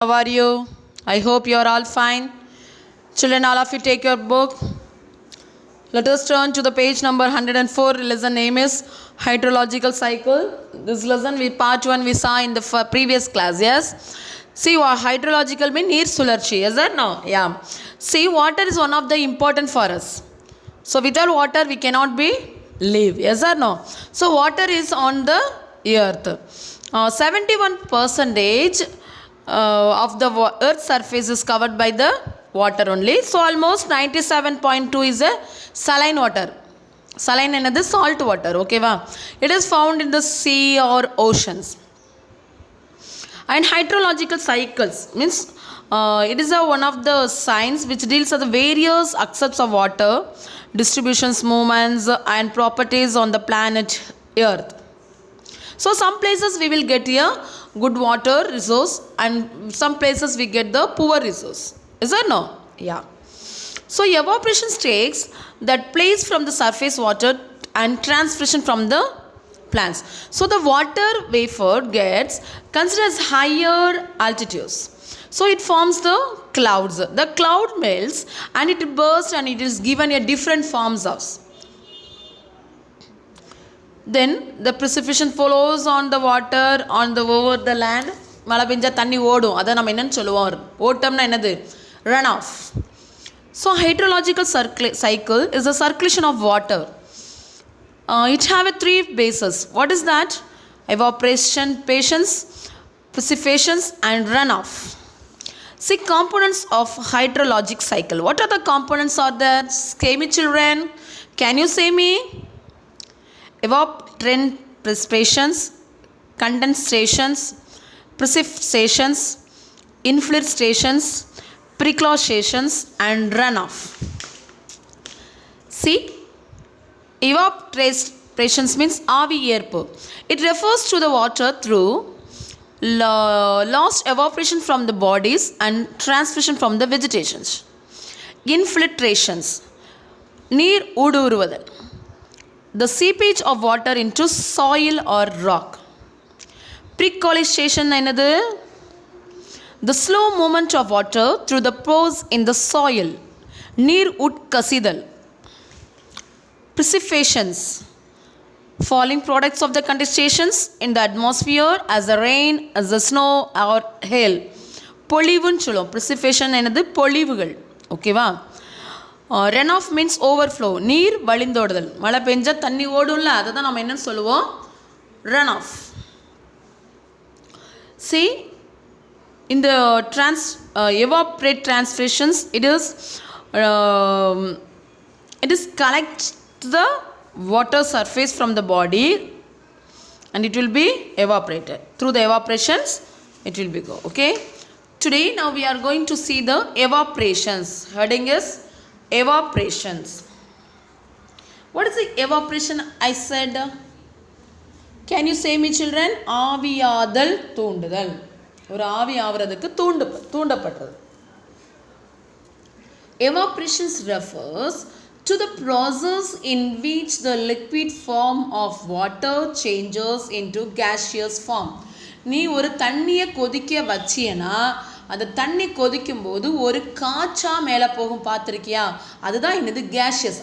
How are you? I hope you are all fine. Children, all of you take your book. Let us turn to the page number 104. Lesson name is Hydrological Cycle. This lesson part 1 we saw in the previous class. Yes. See, what hydrological mean neer sularchi. Is that no? Yeah. See, water is one of the important for us. So without water we cannot be live. Yes or no? So water is on the earth. 71% of the earth's surface is covered by the water only. So almost 97.2 is a saline water. Saline and the salt water. Okay, va? It is found in the sea or oceans. And hydrological cycles means it is one of the science which deals with the various aspects of water distributions, movements and properties on the planet earth. So some places we will get here good water resource and some places we get the poor resource. Is that no? Yeah. So evaporation takes that place from the surface water and transpiration from the plants. So the water vapor gets considered as higher altitudes. So it forms the clouds. The cloud melts and it bursts and it is given a different forms of. Then the precipitation follows on the water on the over the land. மழை பெஞ்சா தண்ணி ஓடும். அதை நம்ம என்னன்னு சொல்லுவோம்? ஓட்டம்னா என்னது? Run off. So hydrological cycle is a circulation of water. It have a 3 bases. What is that? Evaporation, precipitations and runoff. See components of hydrologic cycle. What are the components are there? Say me children. Can you say me? Evaporation, precipitations, condensations, precipitations, infiltrations, precipitations and runoff. See, evaporation means avi erpu. It refers to the water through lost evaporation from the bodies and transpiration from the vegetations. Infiltrations, neer uduruvadal, the seepage of water into soil or rock. Precipitations enadhu? The slow movement of water through the pores in the soil. Neer utkasidal. Precipitations, falling products of the condensations in the atmosphere as the rain, as the snow or hail. Polivun chulom. Precipitation enadhu? Polivugal. Okay va? Runoff means overflow. நீர் வழிந்தோடுதல். மழை பெஞ்சா தண்ணி ஓடும்ல, அதை தான் நம்ம என்னன்னு சொல்லுவோம்? Runoff. See, in the evaporate transpirations, it is collect the water surface from the body and it will be evaporated. Through the evaporations, it will be go. Okay. Today, now we are going to see the evaporations. Heading is evaporations. What is the evaporation I said? Can you say me children? ஆவியாதல் தூண்டுதல். ஒரு ஆவி ஆவறதுக்கு தூண்டப்பட்டது. Evaporations refers to the process in which the liquid form of water changes into gaseous form. நீ ஒரு தண்ணியை கொதிக்க வச்சியனா அந்த தண்ணி கொதிக்கும் போது ஒரு காற்றா மேலே போகும் பார்த்துருக்கியா? அதுதான் என்னது? கேஷியஸ்.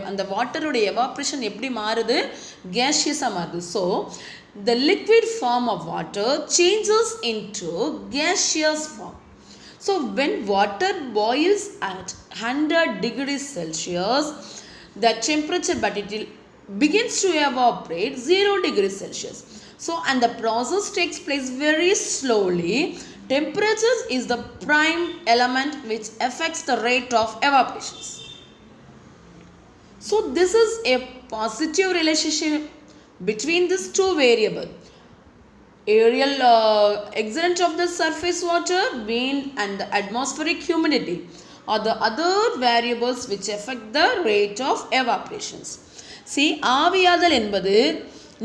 அந்த வாட்டருடைய எவாப்ரேஷன் எப்படி மாறுது? கேஷியஸாக மாறுது. So the liquid form of water changes into gaseous form. So when water boils at 100 degrees Celsius, the temperature but it begins to evaporate 0 degrees Celsius. So and the process takes place very slowly. Temperature is the prime element which affects the rate of evaporations. So this is a positive relationship between these two variables. Aerial extent of the surface water, wind and the atmospheric humidity are the other variables which affect the rate of evaporations. See, ஆவியாதல் என்பது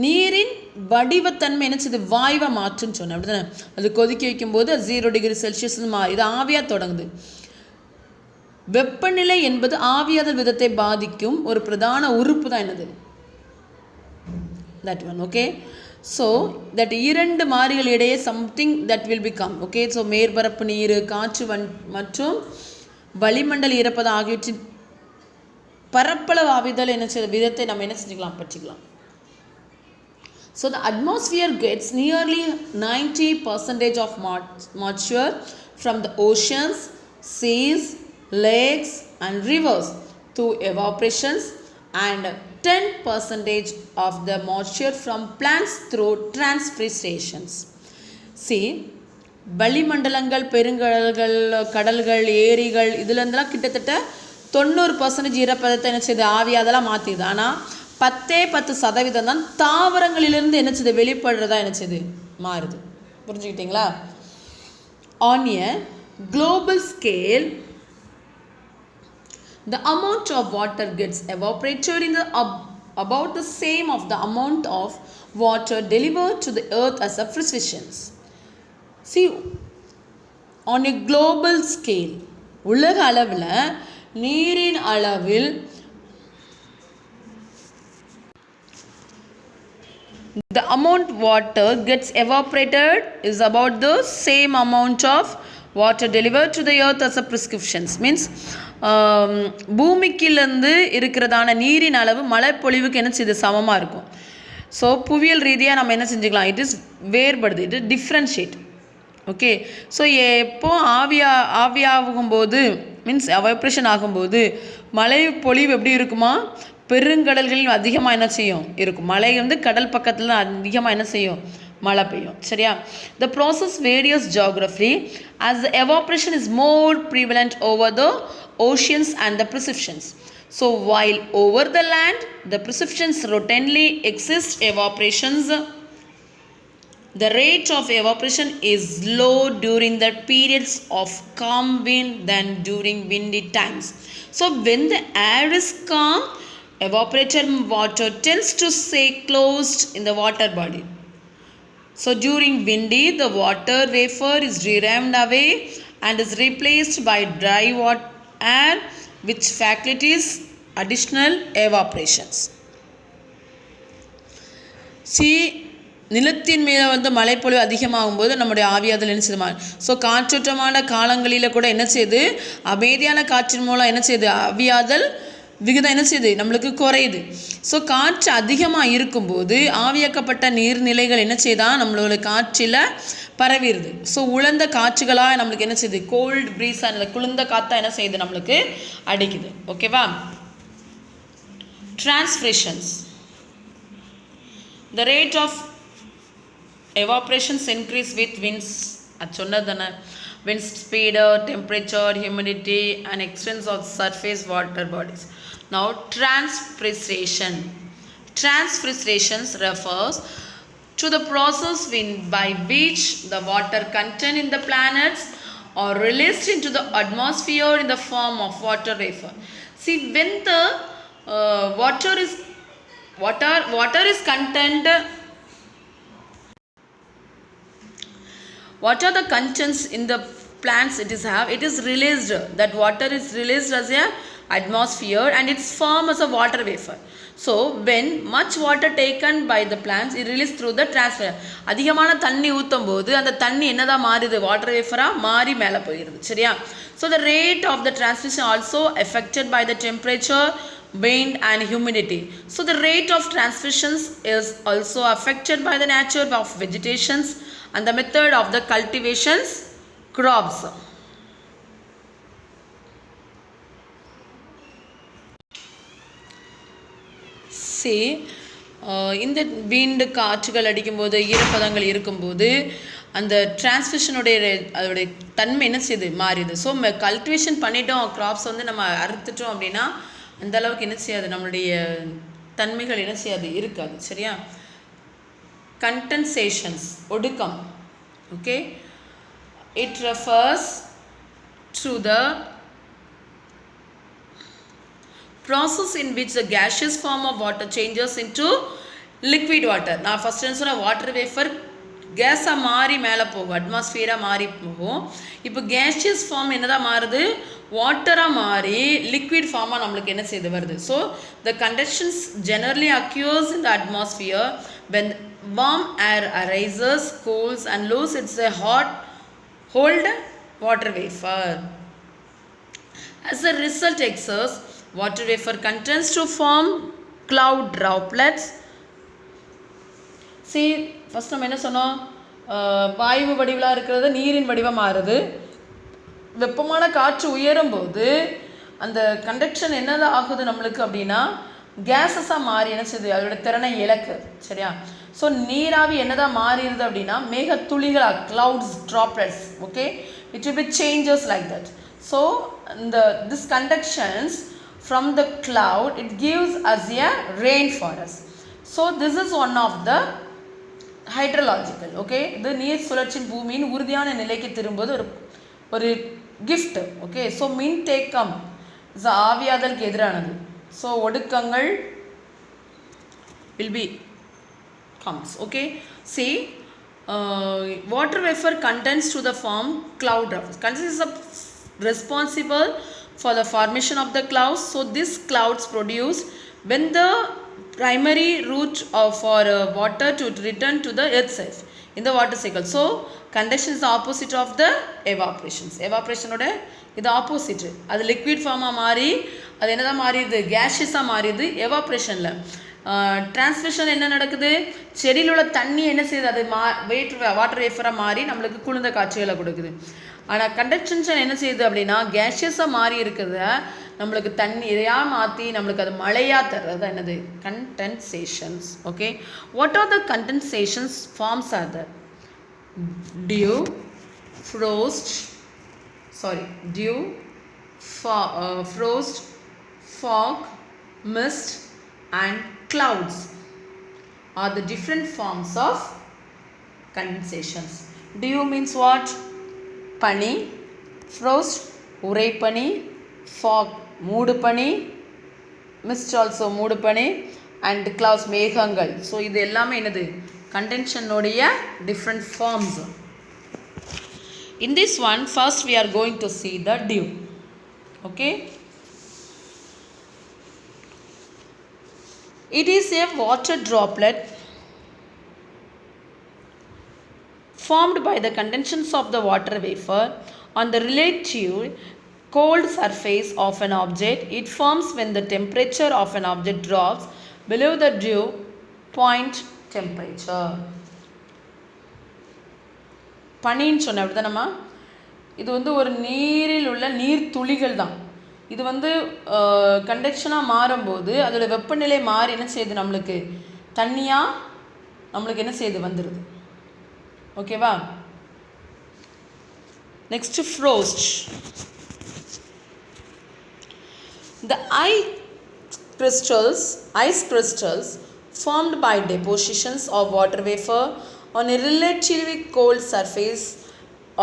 நீரின் வடிவத்தன்மை என்ன செய்து? வாயுவை மாற்றுன்னு சொன்னேன். அப்படி தானே? அது கொதிக்க வைக்கும்போது 0 டிகிரி செல்சியஸ் இது ஆவியாக தொடங்குது. வெப்பநிலை என்பது ஆவியாதல் விதத்தை பாதிக்கும் ஒரு பிரதான உறுப்பு தான் என்னது? That one. Okay. So that இரண்டு மாறிகள் இடையே something that will become okay. So மேற்பரப்பு நீர், காற்று மற்றும் வளிமண்டல ஈரப்பதம் ஆகியவற்றின் பரப்பளவு ஆவிதல் என்ன செய்ய விதத்தை நம்ம என்ன செஞ்சுக்கலாம் பற்றிக்கலாம். So the atmosphere gets nearly 90% of moisture from the oceans, seas, lakes and rivers through evaporations and 10% of the moisture from plants through transpirations. See, வளிமண்டலங்கள், பெருங்கடல்கள், கடல்கள், ஏரிகள் இதுலேருந்துலாம் கிட்டத்தட்ட 90% ஈரப்பதத்தை என்ன செய்யுது ஆவி அதெல்லாம் மாற்றிது. ஆனால் 10% தான் தாவரங்களிலிருந்து என்ன செய்யுது வெளிப்படுறதா என்ன செய்யுது மாறுது. புரிஞ்சுக்கிட்டீங்களா? On a global scale, the amount of water gets evaporated in the about the same of the amount of water delivered to the earth as a precipitation. See, on a global scale, உலக அளவில் நீரின் அளவில் the amount water gets evaporated is about the same amount of water delivered to the earth as a prescriptions. Means பூமிக்கிலிருந்து இருக்கிறதான நீரின் அளவு மழைப்பொழிவுக்கு என்ன செய்யுது சமமாக இருக்கும். ஸோ புவியியல் ரீதியாக நம்ம என்ன செஞ்சுக்கலாம், இட் இஸ் வேறுபடுது, it is differentiate. Okay. So எப்போ ஆவியாகும்போது மீன்ஸ் எவாப்ரேஷன் ஆகும்போது மழை பொழிவு எப்படி இருக்குமா, பெருங்கடல்களில் அதிகமாக என்ன செய்யும் இருக்கும். மழை வந்து கடல் பக்கத்தில் அதிகமாக என்ன செய்யும் மழை பெய்யும். சரியா? The process varies geographically as the evaporation is more prevalent over the oceans and the precipitations. So while over the land the precipitations routinely exist, evaporations the rate of evaporation is low during the periods of calm wind than during windy times. So when the air is calm, evaporated water tends to stay closed in the water body. So during windy, the water vapor is rammed away and is replaced by dry air, which facilitates additional evaporations. See, நிலத்தின் மேலே வந்து மழைப்பொழிவு அதிகமாகும் போது நம்முடைய ஆவியாதல் என்ன செய்யுமா. ஸோ காற்றோட்டமான காலங்களில் கூட என்ன செய்யுது, அமைதியான காற்றின் மூலம் என்ன செய்யுது ஆவியாதல் விகிதம் என்ன செய்யுது நம்மளுக்கு குறையுது. ஸோ காற்று அதிகமாக இருக்கும்போது ஆவியாக்கப்பட்ட நீர்நிலைகள் என்ன செய்யுதா நம்மளோட காற்றில் பரவிடுது. ஸோ உலர்ந்த காற்றுகளாக நம்மளுக்கு என்ன செய்யுது, கோல்டு ப்ரீஸ் அந்த குளிர்ந்த காற்றா என்ன செய்யுது நம்மளுக்கு அடிக்குது. ஓகேவா? டிரான்ஸ்பிரேஷன்ஸ். The rate of evaporations increase with winds. அது சொன்னதானே, wind speed, temperature, humidity and extent of surface water bodies. Now transpiration. Transpirations refers to the process by which the water content in the planets are released into the atmosphere in the form of water vapor. See, when the water is content, what are the contents in the plants it is released, that water is released as a atmosphere and its form as a water vapor. So when much water taken by the plants it released through the transpire. அதிகமான தண்ணி ஊற்றும் போது அந்த தண்ணி என்னதான் மாறுது, water வேப்பராக மாறி மேலே போயிடுது. சரியா? So the rate of the transpiration also affected by the temperature, wind and humidity. So the rate of transpirations is also affected by the nature of vegetations and the method of the cultivations crops. See, இந்த வீண்டு காற்றுகள் அடிக்கும்போது ஈரப்பதங்கள் இருக்கும்போது அந்த டிரான்ஸ்மிஷனுடைய அதோடைய தன்மை என்ன செய்யுது மாறிடுது. So cultivation பண்ணிட்டோம், கிராப்ஸ் வந்து நம்ம அறுத்துட்டோம் அப்படின்னா அந்த அளவுக்கு என்ன செய்யாது நம்மளுடைய தன்மைகள் என்ன செய்யாது இருக்காது. சரியா? Condensations, ஒடுக்கம். Okay, it refers to the process in which the gaseous form of water changes into liquid water. நான் ஃபர்ஸ்ட் சொன்ன வாட்டர் வேப்பர் கேஸாக மாறி மேலே போகும், அட்மாஸ்பியராக மாறி போகும். இப்போ கேஷியஸ் ஃபார்ம் என்னதான் மாறுது, வாட்டராக மாறி லிக்விட் ஃபார்மாக நம்மளுக்கு என்ன செய்து வருது. So the condensations generally occurs in the atmosphere when warm air arises, cools and loose. It's a hot hold water vapor. As a result excess water vapor continues to form cloud droplets. See, first நம்ம என்ன சொன்னோம், வாயு வடிவலாக இருக்கிறது நீரின் வடிவம் மாறுது. வெப்பமான காற்று உயரும் போது அந்த கண்டக்ஷன் என்னது ஆகுது நம்மளுக்கு அப்படின்னா கேஸஸாக மாறி என்ன செய்யுது, அதோட திறனை இழக்குது. சரியா? ஸோ நீராவி என்னதான் மாறிடுது அப்படின்னா மேகத்துளிகளாக clouds droplets. Okay, it will be changes like that. So this conductions from the cloud, it gives us a rain for us. So this is one of the hydrological. Okay, இது நீர் சுழற்சியின் பூமியின் உறுதியான நிலைக்கு திரும்புவது ஒரு கிஃப்ட். ஓகே, ஸோ மின் தேக்கம் ஆவியாதலுக்கு எதிரானது. ஸோ ஒடுக்கங்கள் will be comes. Okay, see, water vapor condenses to the form cloud droplets. Condenses is responsible for the formation of the clouds. So these clouds produce when the primary route for water to return to the earth surface in the water cycle. So conduction is the opposite of the evaporations. Evaporation oda இது opposite. அது liquid ஃபார்மாக மாறி அது என்னதான் மாறிடுது, கேஷியஸாக மாறிடுது. எவாப்ரேஷனில் transmission என்ன நடக்குது, செடியில் உள்ள தண்ணி என்ன செய்யுது, அது வாட்டர் வேப்பராக மாறி நம்மளுக்கு குளிர்ந்த காட்சிகளை கொடுக்குது. ஆனால் கண்டக்ஷன் என்ன செய்யுது அப்படின்னா கேஷியஸாக மாறி இருக்கிறத நம்மளுக்கு தண்ணீரையாக மாற்றி நம்மளுக்கு அது மழையாக தர்றது என்னது, condensations. Okay, what are the condensations forms are the dew, frost, fog, mist and clouds are the different forms of condensations. Dew means what? Pani. Frost, urai pani. Fog, moodu pani. Mist also moodu pani. And clouds, meghangal. So இது எல்லாமே என்னது, condension உடைய different forms. In this one, first we are going to see the dew. Okay, it is a water droplet formed by the condensations of the water vapor on the relative cold surface of an object. It forms when the temperature of an object drops below the dew point temperature. பனின்னு சொன்ன அப்படிதானம்மா, இது வந்து ஒரு நீரில் உள்ள நீர் துளிகள் தான். இது வந்து கண்டக்ஷனாக மாறும்போது அதோட வெப்பநிலை மாறி என்ன செய்யுது, நம்மளுக்கு தண்ணியாக நம்மளுக்கு என்ன செய்யுது வந்துடுது. ஓகேவா? Next ஃப்ரோஸ்ட். The ice crystals formed by depositions of water vapor on a relatively cold surface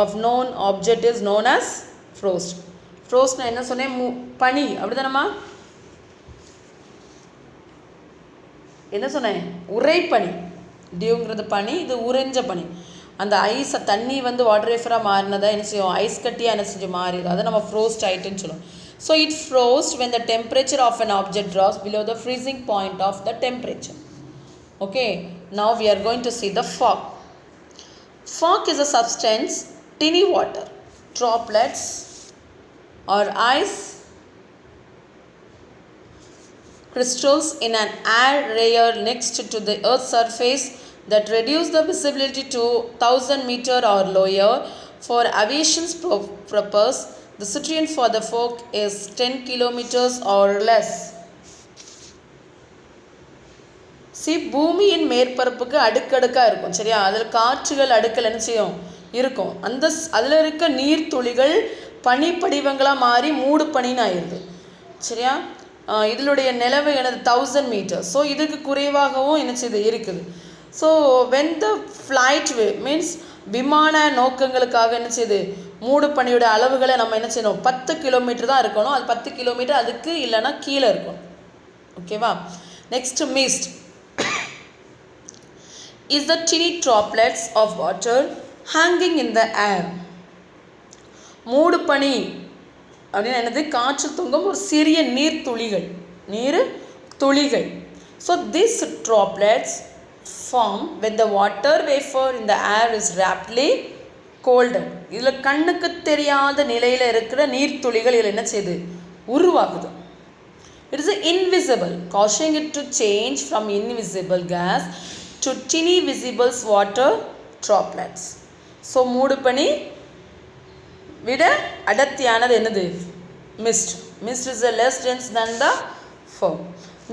of known object is known as frost. Frost na enna sonne, pani அப்படிதானமா, என்ன சொன்னேன், உறை பனி. டியூங்கிறது பனி, இது உறைஞ்ச பனி. அந்த ஐஸ் தண்ணி வந்து வாட்டர் வேப்பராக மாறினதை என்ன செய்யும், ஐஸ் கட்டியாக என்ன செஞ்சு மாறிடும், அதை நம்ம ஃப்ரோஸ்ட் ஆயிட்டுன்னு சொல்லுவோம். So it frost when the temperature of an object drops below the freezing point of the temperature. Okay, now we are going to see the fog. Fog is a substance, tiny water droplets or ice crystals in an air layer next to the earth's surface that reduce the visibility to 1000 meter or lower. For aviation's purpose, the situation for the fog is 10 kilometers or less. See, பூமியின் மேற்பரப்புக்கு அடுக்கடுக்காக இருக்கும். சரியா? அதில் காற்றுகள் அடுக்கல் என்ன செய்யும், இருக்கும். அதில் இருக்க நீர் துளிகள் பனி படிவங்களாக மாறி மூடு பனின்னு ஆயிடுது. சரியா? இதனுடைய நிலவு எனது 1000 மீட்டர். ஸோ இதுக்கு குறைவாகவும் என்ன செய்யுது இருக்குது. So when the flight means விமான நோக்கங்களுக்காக என்ன செய்யுது, மூடு பனியோட அளவுகளை நம்ம என்ன செய்யணும், 10 கிலோமீட்டர் தான் இருக்கணும். அது 10 கிலோமீட்டர் அதுக்கு இல்லைன்னா கீழே இருக்கும். ஓகேவா? Next mist is the tiny droplets of water hanging in the air. மூடு பனி அப்படின்னா என்னது, காற்று தொங்கும் ஒரு சிறிய நீர் துளிகள். So these droplets form when the water vapor in the air is rapidly cooled. இதில் கண்ணுக்கு தெரியாத நிலையில் இருக்கிற நீர்த்துளிகள் இதில் என்ன செய்யுது, உருவாகுது. It is invisible, causing it to change from invisible gas to tiny visible water droplets. So மூடு பனி விட அடர்த்தியானது என்னது, mist. Mist is less dense than the fog.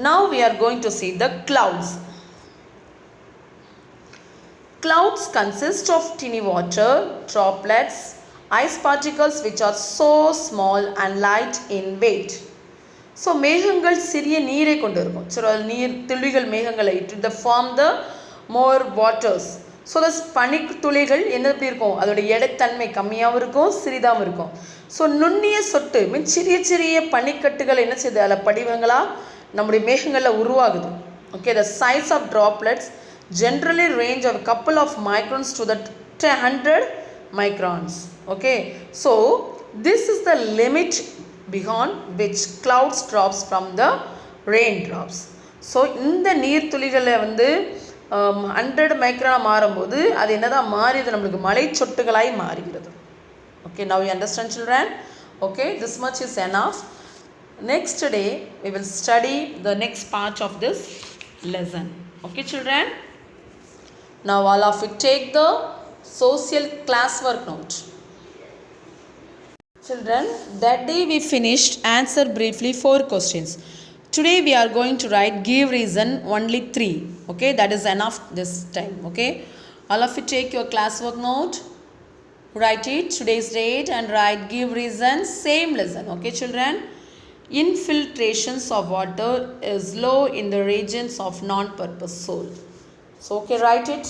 Now we are going to see the clouds. Clouds consist of tiny water droplets, ice particles which are so small and light in weight. So மேகங்கள் சிறிய நீரை கொண்டு இருக்கும். So நீர் துளிகள் மேகங்களை the form the more waters. So the பனித்துளிகள் என்ன எப்படி இருக்கும், அதோடைய எடைத்தன்மை கம்மியாகவும் இருக்கும், சிறிதாகவும் இருக்கும். ஸோ நுண்ணிய சொட்டு மீன் சிறிய சிறிய பனிக்கட்டுகள் என்ன செய்யுது, அதில் படிவங்களாக நம்முடைய மேகங்களில் உருவாகுது. Okay, the size of droplets generally range of a couple of microns to the 100 microns. Okay, so this is the limit beyond which clouds drops from the raindrops. So இந்த நீர் துளிகளை வந்து 100 மைக்ரான் மாறும்போது அது என்னதான் மாறியது, நம்மளுக்கு மழை சொட்டுகளாய் மாறுகிறது. Okay, now you understand children? Okay, this much is enough. Next day we will study the next part of this lesson. Okay children, now all of you take the social classwork note. Children, that day we finished answer briefly 4 questions. Today we are going to write give reason only 3. Okay, that is enough this time. Okay, all of you take your classwork note, write it today's date and write give reason, same lesson. Okay children, infiltrations of water is low in the regions of non-purpose soil. So okay, write it.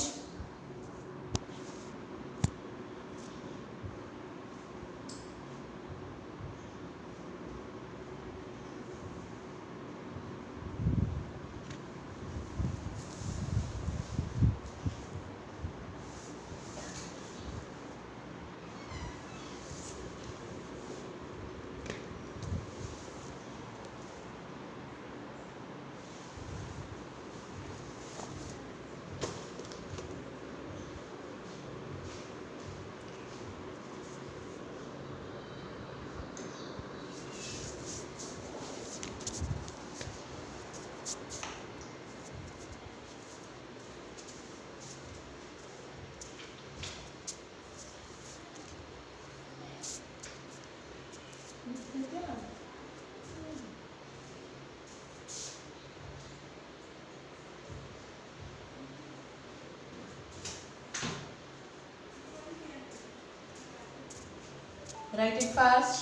Write it fast,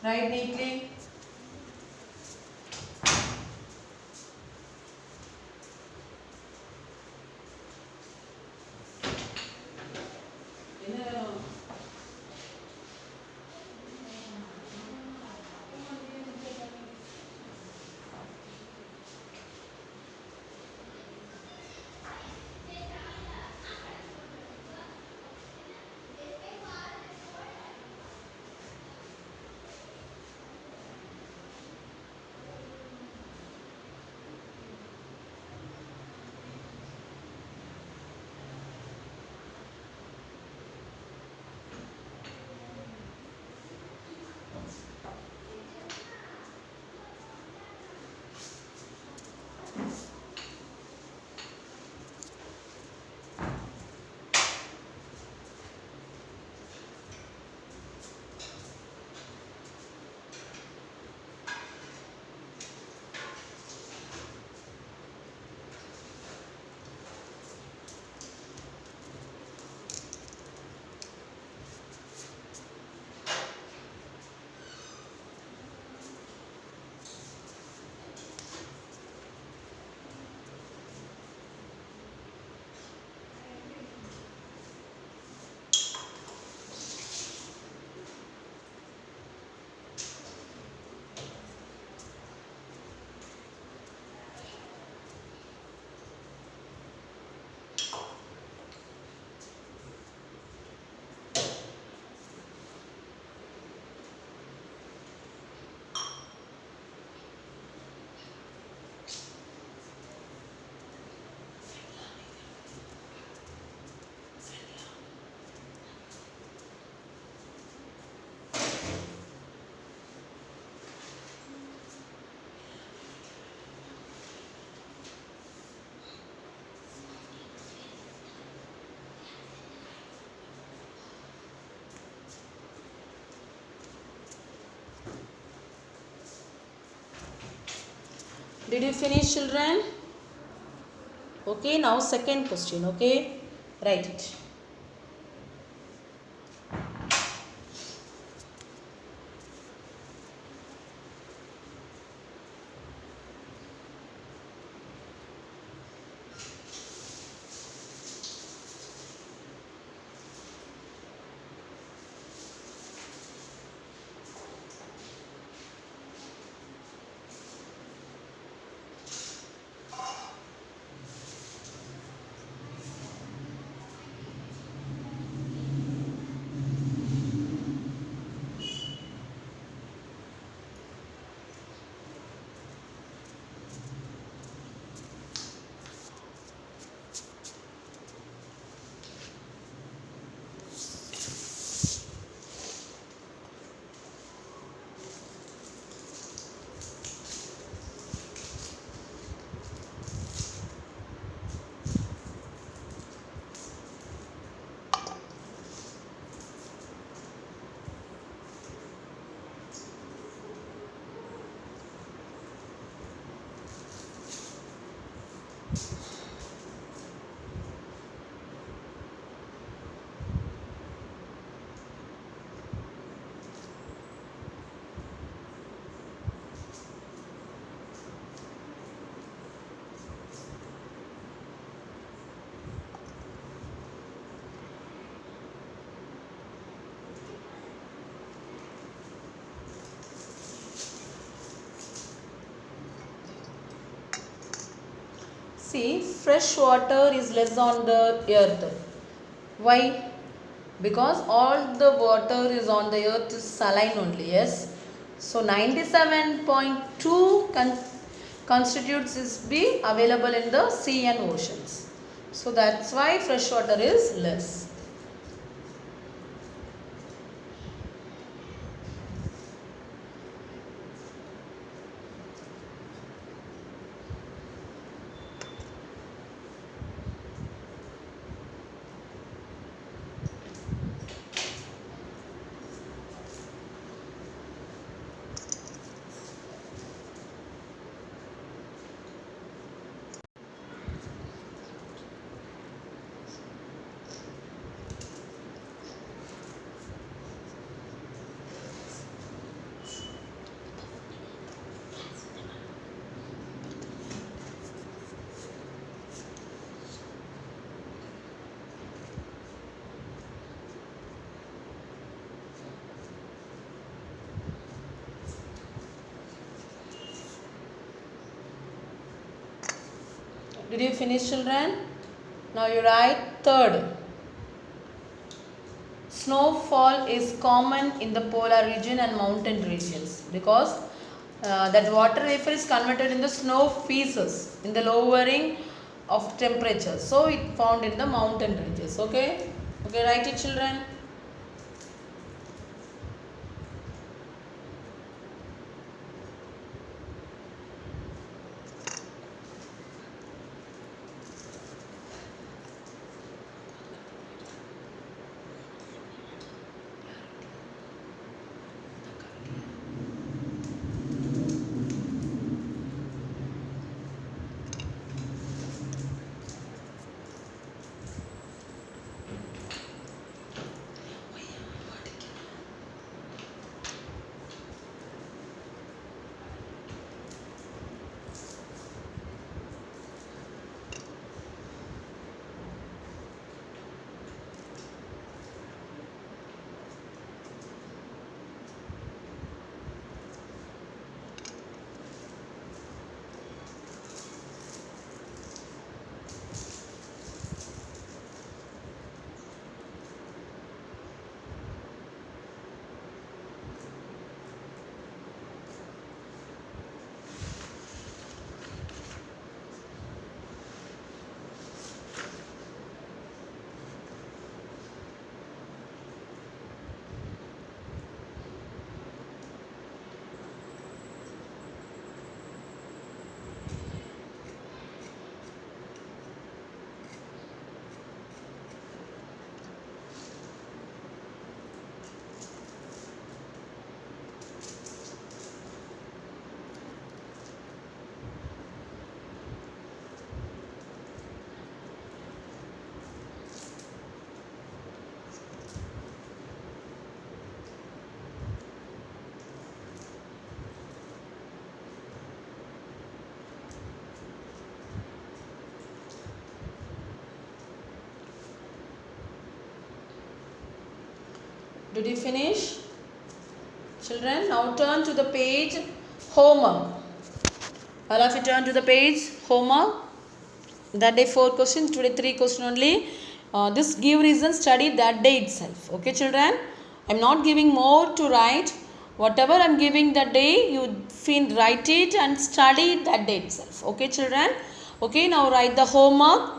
write neatly. Did you finish, children? Okay, now second question. Okay, write it. See, fresh water is less on the earth. Why? Because all the water is on the earth is saline only, yes. So 97.2 constitutes is be available in the sea and oceans. So that's why fresh water is less. Did you finish, children? Now you write third. Snowfall is common in the polar region and mountain regions because that water vapor is converted in the snow pieces in the lowering of temperature. So it found in the mountain ranges. Okay, write it, children. Did you finish? Children, now turn to the page homework. All of you turn to the page homework. That day 4 questions, today 3 questions only. This give reason, study that day itself. Okay children, I am not giving more to write. Whatever I am giving that day, you write it and study it that day itself. Okay children. Okay, now write the homework.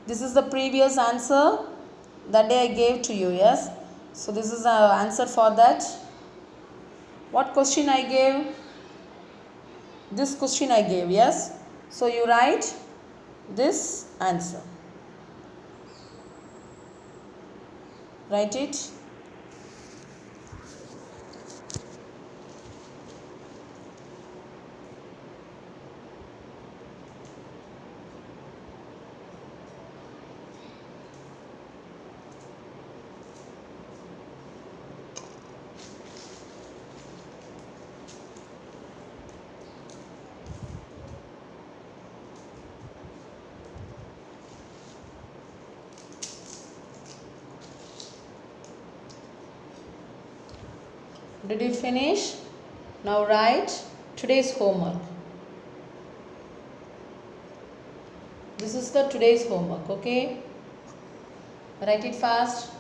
This is the previous answer that day I gave to you. Yes. So this is the answer for that. What question I gave? This question I gave. Yes. So you write this answer. Write it. Did you finish? Now write today's homework. This is the today's homework, okay? Write it fast.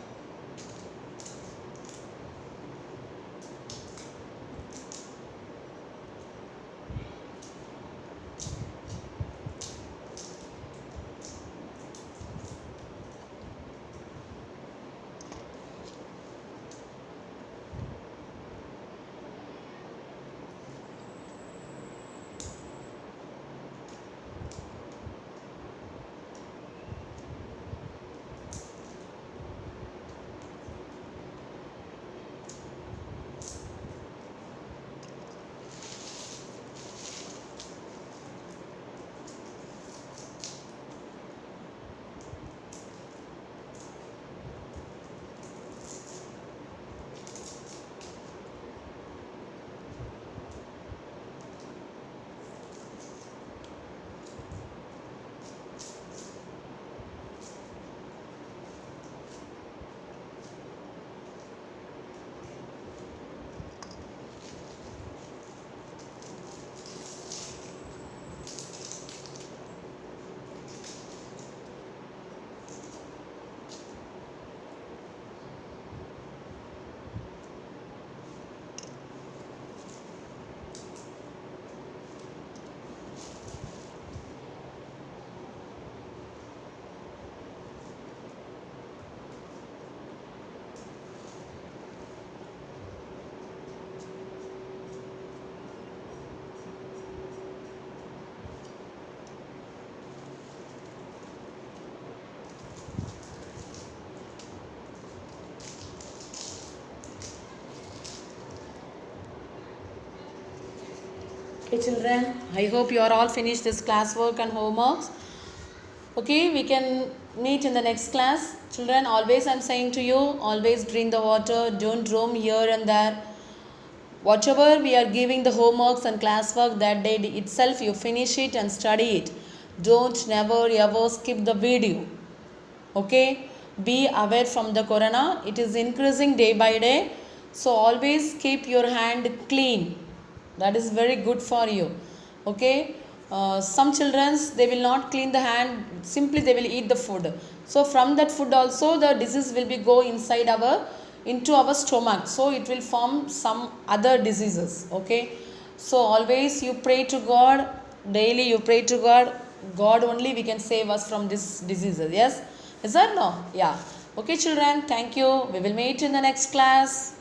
Okay children, I hope you are all finished this classwork and homeworks. Okay, we can meet in the next class. Children, always I am saying to you, always drink the water, don't roam here and there. Whatever we are giving the homeworks and classwork that day itself, you finish it and study it. Don't never ever skip the video. Okay, be aware from the corona. It is increasing day by day. So always keep your hand clean. That is very good for you. Okay, some children, they will not clean the hand, simply they will eat the food. So from that food also the disease will be go inside into our stomach, so it will form some other diseases. Okay, so always you pray to God, daily you pray to God. God only we can save us from this diseases. Yes, is that no? Yeah. Okay children, thank you. We will meet in the next class.